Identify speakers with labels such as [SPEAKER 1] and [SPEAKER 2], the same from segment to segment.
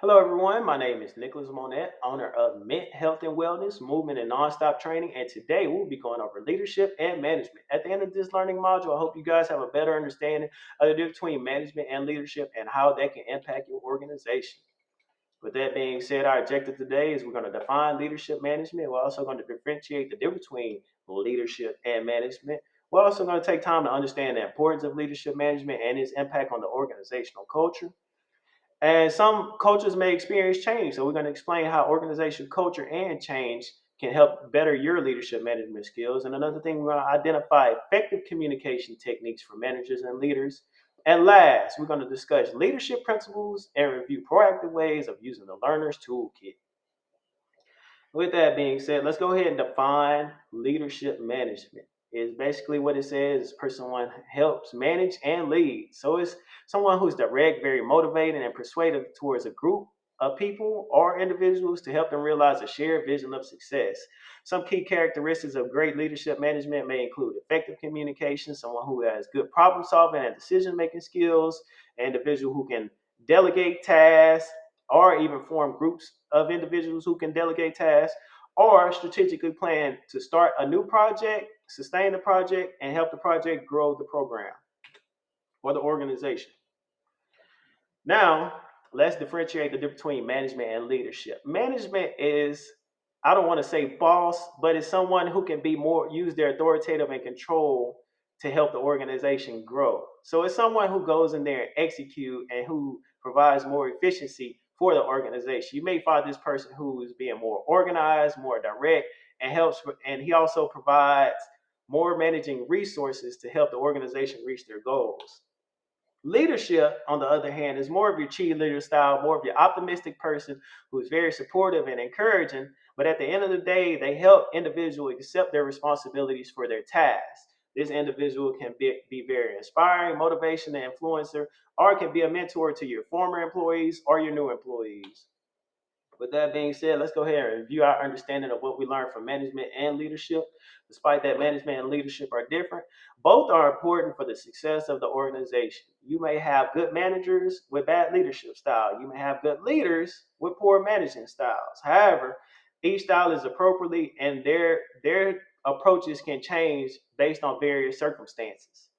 [SPEAKER 1] Hello, everyone. My name is Nicholas Monette, owner of Mint Health and Wellness, Movement and Nonstop Training. And today we'll be going over leadership and management. At the end of this learning module, I hope you guys have a better understanding of the difference between management and leadership and how that can impact your organization. With that being said, our objective today is we're going to define leadership management. We're also going to differentiate the difference between leadership and management. We're also going to take time to understand the importance of leadership management and its impact on the organizational culture. And some cultures may experience change. So we're going to explain how organization culture and change can help better your leadership management skills. And another thing, we're going to identify effective communication techniques for managers and leaders. And last, we're going to discuss leadership principles and review proactive ways of using the learner's toolkit. With that being said, let's go ahead and define leadership management. Is basically what it says. Person one helps manage and lead. So it's someone who's direct, very motivated, and persuasive towards a group of people or individuals to help them realize a shared vision of success. Some key characteristics of great leadership management may include effective communication, someone who has good problem solving and decision making skills, an individual who can delegate tasks, or even form groups of individuals who can delegate tasks, or strategically plan to start a new project, sustain the project, and help the project grow the program or the organization. Now, let's differentiate the difference between management and leadership. Management is, I don't want to say boss, but it's someone who can be more, use their authoritative and control to help the organization grow. So it's someone who goes in there and execute and who provides more efficiency for the organization. You may find this person who is being more organized, more direct, and helps, and he also provides more managing resources to help the organization reach their goals. Leadership, on the other hand, is more of your cheerleader style, more of your optimistic person who is very supportive and encouraging. But at the end of the day, they help individuals accept their responsibilities for their tasks. This individual can be very inspiring, motivation, and influencer, or it can be a mentor to your former employees or your new employees. With that being said, let's go ahead and review our understanding of what we learned from management and leadership. Despite that management and leadership are different, both are important for the success of the organization. You may have good managers with bad leadership style. You may have good leaders with poor managing styles. However, each style is appropriately and their approaches can change based on various circumstances.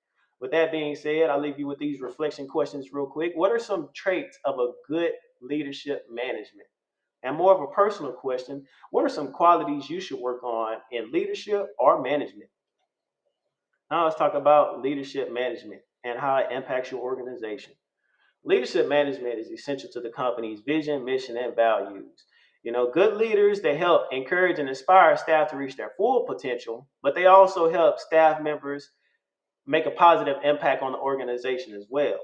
[SPEAKER 1] With that being said, I'll leave you with these reflection questions real quick. What are some traits of a good leadership management? And more of a personal question, what are some qualities you should work on in leadership or management? Now let's talk about leadership management and how it impacts your organization. Leadership management is essential to the company's vision, mission, and values. Good leaders, they help encourage and inspire staff to reach their full potential, but they also help staff members make a positive impact on the organization as well.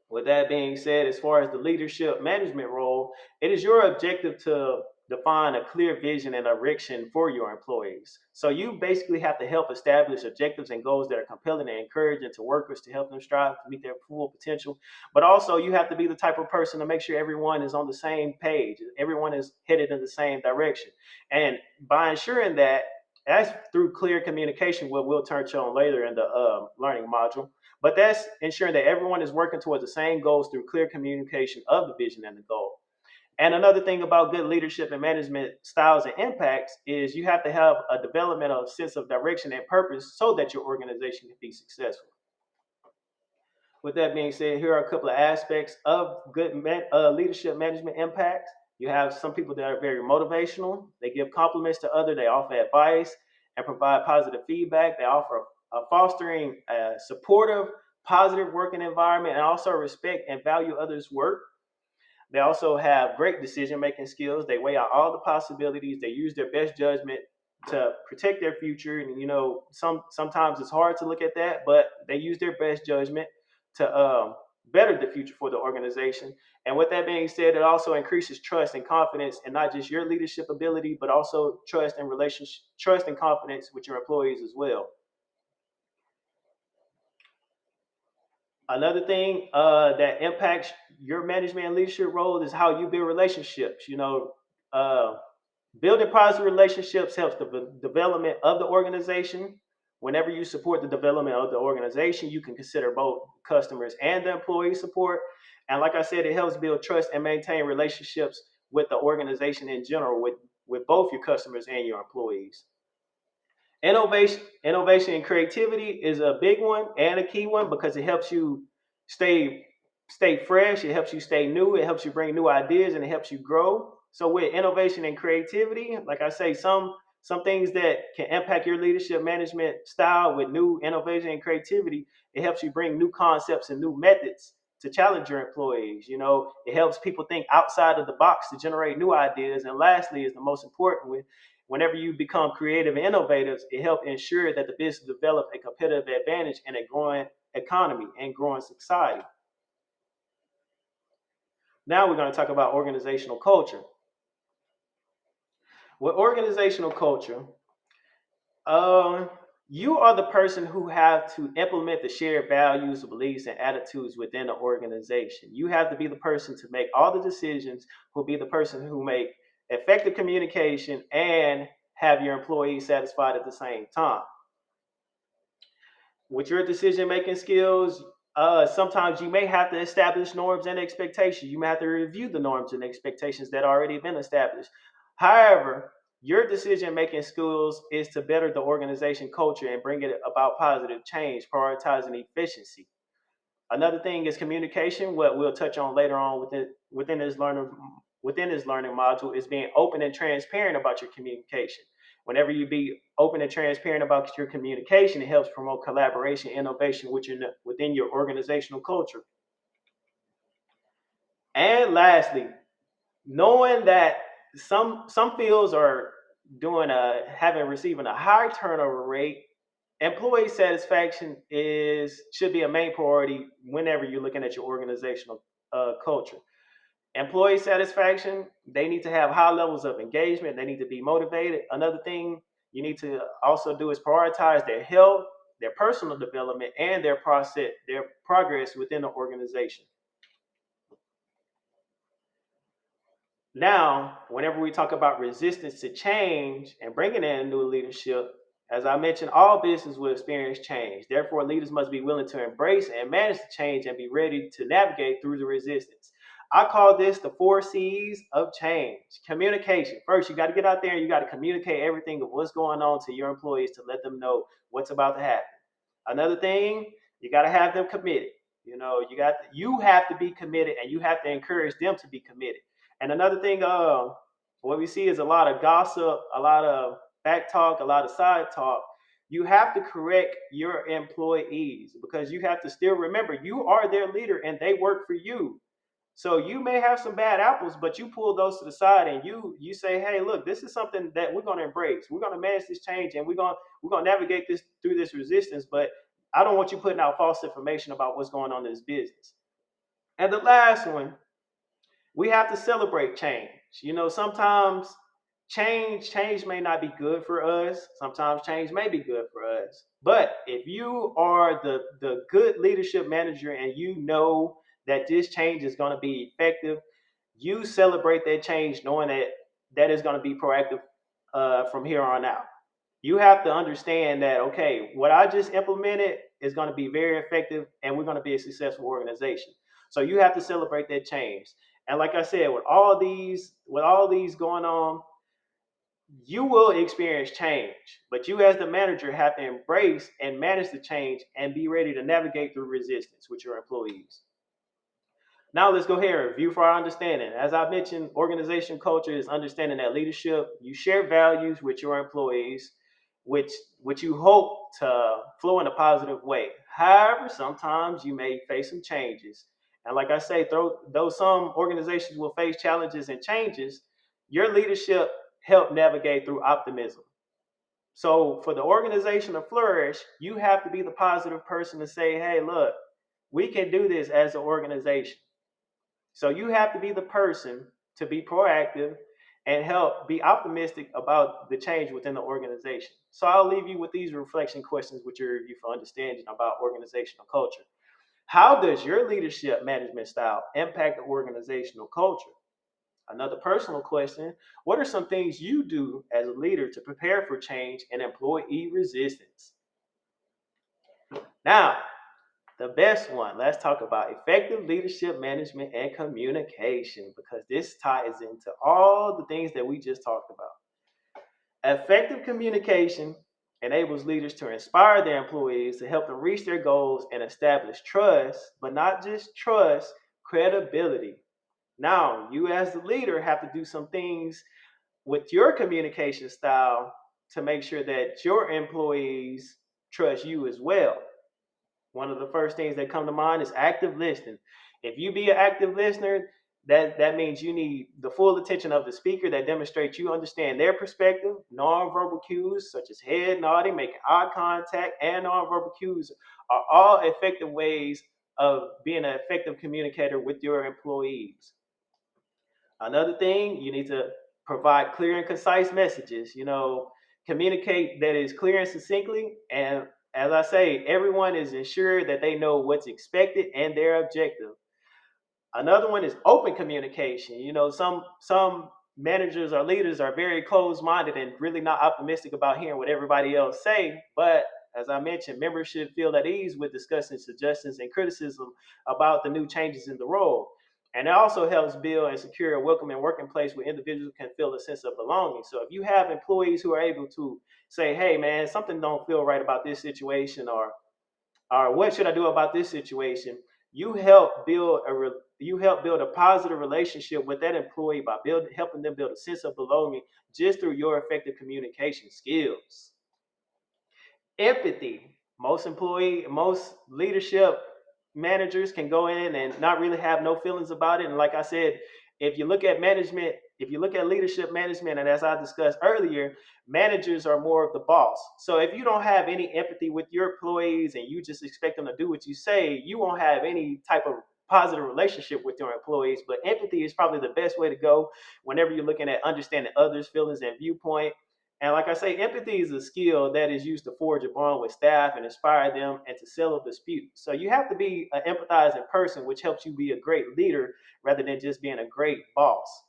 [SPEAKER 1] With that being said, as far as the leadership management role, it is your objective to define a clear vision and direction for your employees. So you basically have to help establish objectives and goals that are compelling and encouraging to workers to help them strive to meet their full potential. But also you have to be the type of person to make sure everyone is on the same page, everyone is headed in the same direction. And by ensuring that, that's through clear communication, what we'll touch on later in the learning module. But that's ensuring that everyone is working towards the same goals through clear communication of the vision and the goal. And another thing about good leadership and management styles and impacts is you have to have a development of sense of direction and purpose so that your organization can be successful. With that being said, here are a couple of aspects of good leadership management impacts. You have some people that are very motivational. They give compliments to others. They offer advice and provide positive feedback. They offer fostering a supportive, positive working environment and also respect and value others' work. They also have great decision making skills. They weigh out all the possibilities. They use their best judgment to protect their future. And sometimes it's hard to look at that, but they use their best judgment to better the future for the organization. And with that being said, it also increases trust and confidence in not just your leadership ability, but also trust and confidence with your employees as well. Another thing that impacts your management and leadership role is how you build relationships. Uh, Building positive relationships helps the development of the organization. Whenever you support the development of the organization, you can consider both customers and the employee support. And like I said, it helps build trust and maintain relationships with the organization in general, with both your customers and your employees. Innovation and creativity is a big one and a key one because it helps you stay stay fresh. It helps you stay new. It helps you bring new ideas and it helps you grow. So with innovation and creativity, like I say, some things that can impact your leadership management style with new innovation and creativity, it helps you bring new concepts and new methods to challenge your employees. You know, it helps people think outside of the box to generate new ideas. And lastly, is the most important one, whenever you become creative and innovators, it helps ensure that the business develop a competitive advantage in a growing economy and growing society. Now we're going to talk about organizational culture. With organizational culture, um, you are the person who have to implement the shared values, beliefs, and attitudes within the organization. You have to be the person to make all the decisions, who be the person who make effective communication and have your employees satisfied at the same time. With your decision making skills, sometimes you may have to establish norms and expectations. You may have to review the norms and expectations that already been established. However, your decision making skills is to better the organization culture and bring it about positive change, prioritizing efficiency. Another thing is communication. What we'll touch on later on within this learning module is being open and transparent about your communication. Whenever you be open and transparent about your communication, it helps promote collaboration, innovation within your organizational culture. And lastly, knowing that some fields are doing a having receiving a high turnover rate, employee satisfaction is should be a main priority whenever you're looking at your organizational culture. Employee satisfaction, they need to have high levels of engagement. They need to be motivated. Another thing you need to also do is prioritize their health, their personal development, and their progress within the organization. Now, whenever we talk about resistance to change and bringing in new leadership, as I mentioned, all business will experience change. Therefore, leaders must be willing to embrace and manage the change and be ready to navigate through the resistance. I call this the four C's of change. Communication. First, you got to get out there and you got to communicate everything of what's going on to your employees to let them know what's about to happen. Another thing, you got to have them committed. You have to be committed and you have to encourage them to be committed. And another thing, what we see is a lot of gossip, a lot of back talk, a lot of side talk. You have to correct your employees because you have to still remember you are their leader and they work for you. So you may have some bad apples, but you pull those to the side and you say, hey, look, this is something that we're going to embrace. We're going to manage this change and we're going to navigate this through this resistance. But I don't want you putting out false information about what's going on in this business. And the last one, we have to celebrate change. Sometimes change may not be good for us. Sometimes change may be good for us. But if you are the good leadership manager and you know that this change is going to be effective, you celebrate that change knowing that that is going to be proactive from here on out. You have to understand that, okay, what I just implemented is going to be very effective and we're going to be a successful organization. So you have to celebrate that change. And like I said, with all these going on, you will experience change, but you as the manager have to embrace and manage the change and be ready to navigate through resistance with your employees. Now let's go here and review for our understanding. As I mentioned, organization culture is understanding that leadership, you share values with your employees, which which you hope to flow in a positive way. However, sometimes you may face some changes. And like I say, though some organizations will face challenges and changes, your leadership help navigate through optimism. So for the organization to flourish, you have to be the positive person to say, hey, look, we can do this as an organization. So you have to be the person to be proactive and help be optimistic about the change within the organization. So I'll leave you with these reflection questions with your review for understanding about organizational culture. How does your leadership management style impact the organizational culture? Another personal question, what are some things you do as a leader to prepare for change and employee resistance? Now, the best one, let's talk about effective leadership management and communication because this ties into all the things that we just talked about. Effective communication enables leaders to inspire their employees to help them reach their goals and establish trust, but not just trust, credibility. Now, you as the leader have to do some things with your communication style to make sure that your employees trust you as well. One of the first things that come to mind is active listening. If you be an active listener, that means you need the full attention of the speaker that demonstrates you understand their perspective. Nonverbal cues such as head nodding, making eye contact, and nonverbal cues are all effective ways of being an effective communicator with your employees. Another thing, you need to provide clear and concise messages. Communicate that is clear and succinctly. And as I say, everyone is ensured that they know what's expected and their objective. Another one is open communication. Some managers or leaders are very closed-minded and really not optimistic about hearing what everybody else say. But as I mentioned, members should feel at ease with discussing suggestions and criticism about the new changes in the role. And it also helps build and secure a welcoming working place where individuals can feel a sense of belonging. So if you have employees who are able to say, "Hey, man, something don't feel right about this situation," or what should I do about this situation? You help build a positive relationship with that employee by helping them build a sense of belonging just through your effective communication skills. Empathy. Most leadership managers can go in and not really have no feelings about it. And like I said, if you look at leadership management, and as I discussed earlier, managers are more of the boss. So if you don't have any empathy with your employees and you just expect them to do what you say, you won't have any type of positive relationship with your employees. But empathy is probably the best way to go whenever you're looking at understanding others' feelings and viewpoint. And like I say, empathy is a skill that is used to forge a bond with staff and inspire them and to settle disputes. So you have to be an empathizing person, which helps you be a great leader rather than just being a great boss.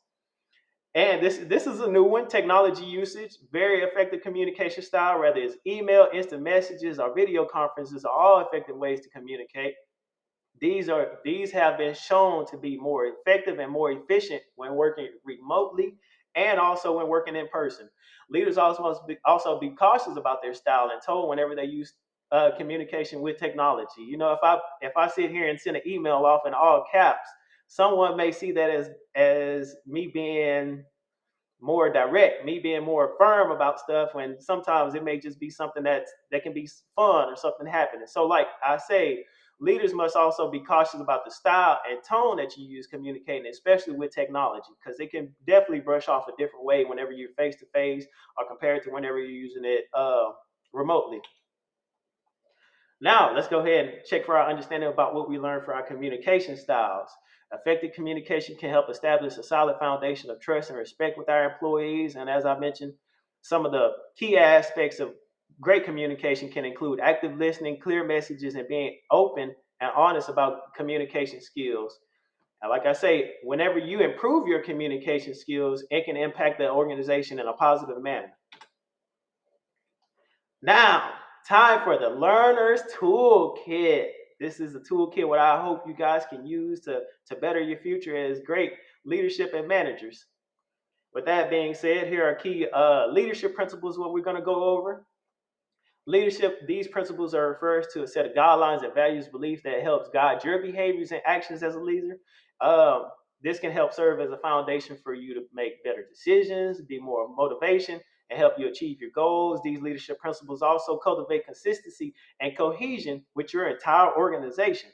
[SPEAKER 1] And this is a new one, technology usage, very effective communication style, whether it's email, instant messages, or video conferences are all effective ways to communicate. These have been shown to be more effective and more efficient when working remotely and also when working in person. Leaders also must be cautious about their style and tone whenever they use communication with technology. If I sit here and send an email off in all caps, someone may see that as me being more direct, me being more firm about stuff, when sometimes it may just be something that can be fun or something happening. So like I say, leaders must also be cautious about the style and tone that you use communicating, especially with technology, because it can definitely brush off a different way whenever you're face to face or compared to whenever you're using it remotely. Now, let's go ahead and check for our understanding about what we learned for our communication styles. Effective communication can help establish a solid foundation of trust and respect with our employees. And as I mentioned, some of the key aspects of great communication can include active listening, clear messages, and being open and honest about communication skills. And like I say, whenever you improve your communication skills, it can impact the organization in a positive manner. Now, time for the Learner's Toolkit. This is a toolkit what I hope you guys can use to better your future as great leadership and managers. With that being said, here are key leadership principles what we're going to go over. Leadership, these principles are refers to a set of guidelines and values, beliefs that helps guide your behaviors and actions as a leader. Um, this can help serve as a foundation for you to make better decisions, be more motivation, and help you achieve your goals. These leadership principles also cultivate consistency and cohesion with your entire organization.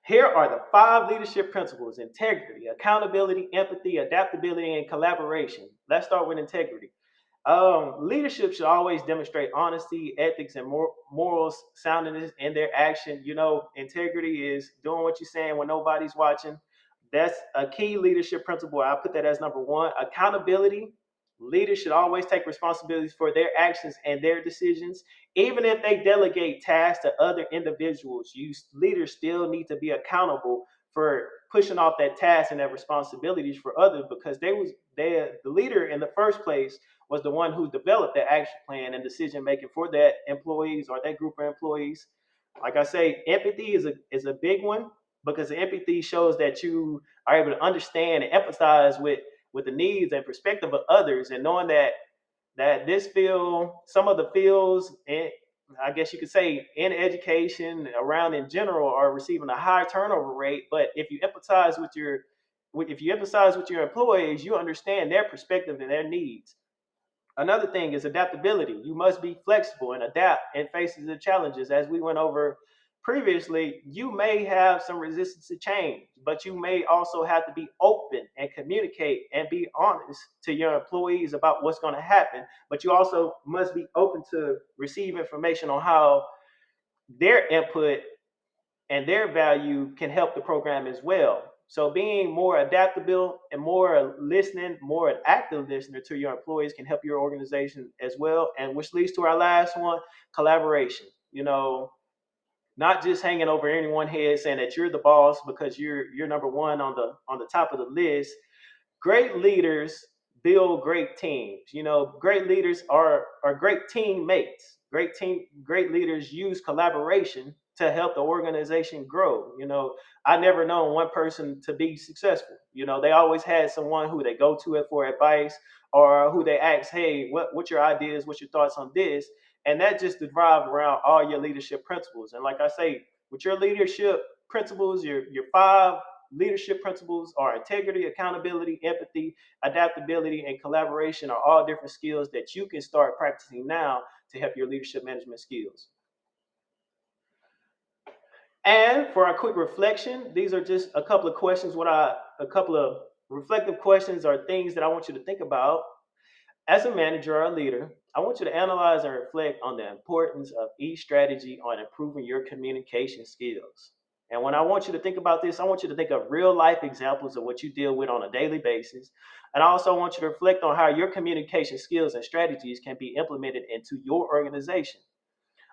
[SPEAKER 1] Here are the 5 leadership principles: integrity, accountability, empathy, adaptability, and collaboration. Let's start with integrity. Leadership should always demonstrate honesty, ethics, and morals soundness in their action. Integrity is doing what you're saying when nobody's watching. That's a key leadership principle. I put that as number one. Accountability. Leaders should always take responsibilities for their actions and their decisions. Even if they delegate tasks to other individuals, you leaders still need to be accountable for pushing off that task and that responsibilities for others, because the leader in the first place was the one who developed the action plan and decision making for that employees or that group of employees. Like I say, empathy is a big one, because empathy shows that you are able to understand and empathize with the needs and perspective of others, and knowing that this field, some of the fields, and I guess you could say in education around in general, are receiving a high turnover rate. But if you empathize with your employees, you understand their perspective and their needs. Another thing is adaptability. You must be flexible and adapt in faces of challenges. As we went over previously, you may have some resistance to change, but you may also have to be open and communicate and be honest to your employees about what's going to happen. But you also must be open to receive information on how their input and their value can help the program as well. So being more adaptable and more listening, more an active listener to your employees can help your organization as well. And which leads to our last one, collaboration. Not just hanging over anyone's head saying that you're the boss because you're number one on the top of the list. Great leaders build great teams. Great leaders are great teammates. Great leaders use collaboration to help the organization grow. I never known one person to be successful. They always had someone who they go to it for advice, or who they ask, hey, what's your ideas, what's your thoughts on this? And that just revolve around all your leadership principles. And like I say, with your leadership principles, your five leadership principles are integrity, accountability, empathy, adaptability, and collaboration are all different skills that you can start practicing now to help your leadership management skills. And for our quick reflection, these are just a couple of questions, a couple of reflective questions or things that I want you to think about. As a manager or a leader, I want you to analyze and reflect on the importance of each strategy on improving your communication skills. And when I want you to think about this, I want you to think of real life examples of what you deal with on a daily basis. And I also want you to reflect on how your communication skills and strategies can be implemented into your organization.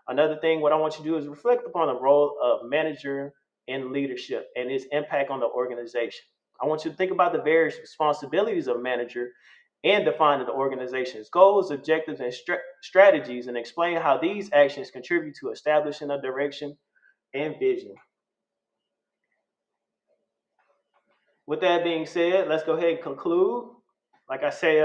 [SPEAKER 1] Another thing, what I want you to do is reflect upon the role of manager in leadership and its impact on the organization. I want you to think about the various responsibilities of a manager and define the organization's goals, objectives, and strategies, and explain how these actions contribute to establishing a direction and vision. With that being said, let's go ahead and conclude. Like I say,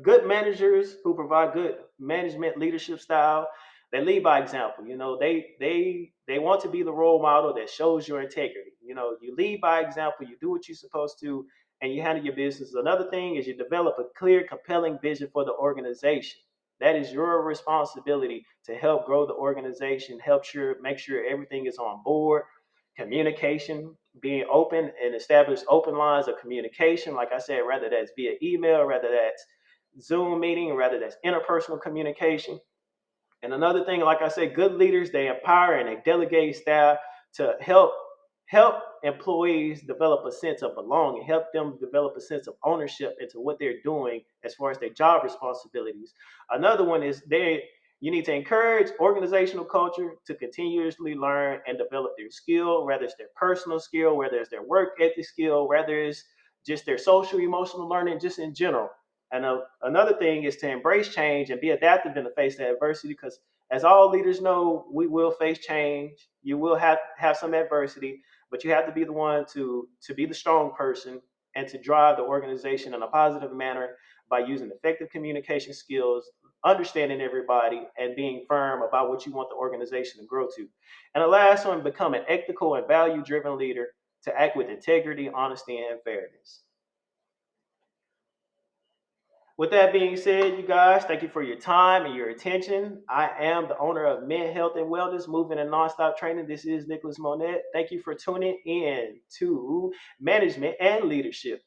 [SPEAKER 1] good managers who provide good management leadership style, they lead by example. They want to be the role model that shows your integrity. You lead by example, you do what you're supposed to, and you handle your business. Another thing is you develop a clear, compelling vision for the organization. That is your responsibility to help grow the organization, make sure everything is on board. Communication, being open and establish open lines of communication. Like I said, whether that's via email, whether that's Zoom meeting, whether that's interpersonal communication. And another thing, like I said, good leaders, they empower and they delegate staff to help employees develop a sense of belonging, help them develop a sense of ownership into what they're doing as far as their job responsibilities. Another one is you need to encourage organizational culture to continuously learn and develop their skill, whether it's their personal skill, whether it's their work ethic skill, whether it's just their social emotional learning, just in general. And another thing is to embrace change and be adaptive in the face of adversity, because as all leaders know, we will face change. You will have some adversity, but you have to be the one to be the strong person and to drive the organization in a positive manner by using effective communication skills, understanding everybody, and being firm about what you want the organization to grow to. And the last one, become an ethical and value driven leader to act with integrity, honesty, and fairness. With that being said, you guys, thank you for your time and your attention. I am the owner of Men Health and Wellness Movement and Nonstop Training. This is Nicholas Monette. Thank you for tuning in to Management and Leadership.